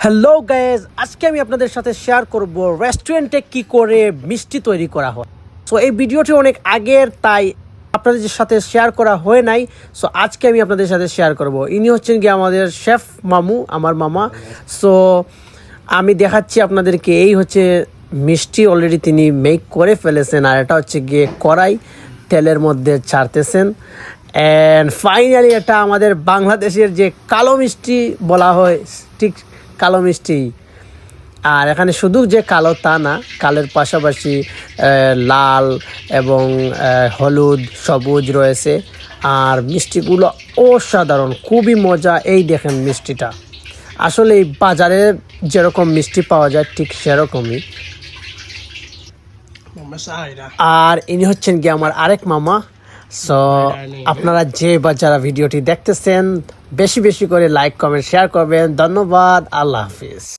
Hello guys, আজকে আমি আপনাদের সাথে শেয়ার করব রেস্টুরেন্টে কি করে মিষ্টি তৈরি করা হয়। সো এই ভিডিওটি অনেক আগের, তাই আপনাদের সাথে শেয়ার করা হয় নাই। সো আজকে আমি আপনাদের সাথে শেয়ার করব। ইনি হচ্ছেন কি আমাদের শেফ মামু, আমার মামা। সো আমি দেখাচ্ছি আপনাদেরকে, এই হচ্ছে মিষ্টি অলরেডি তিনি মেক করে ফেলেছেন, আর এটা হচ্ছে গিয়ে কড়াই তেলের মধ্যে ছাড়তেছেন। অ্যান্ড ফাইনালি এটা আমাদের বাংলাদেশের যে কালো মিষ্টি বলা হয়, ঠিক কালো মিষ্টি। আর এখানে শুধু যে কালো তা না, কালের পাশাপাশি লাল এবং হলুদ সবুজ রয়েছে। আর মিষ্টিগুলো অসাধারণ, খুবই মজা। এই দেখেন মিষ্টিটা, আসলে এই বাজারে যেরকম মিষ্টি পাওয়া যায় ঠিক সেরকমই। আর ইনি হচ্ছেন কি আমার আরেক মামা। সো আপনারা যে বা যারা ভিডিওটি দেখতেছেন, বেশি বেশি করে লাইক কমেন্ট শেয়ার করবেন। ধন্যবাদ, আল্লাহ হাফিজ।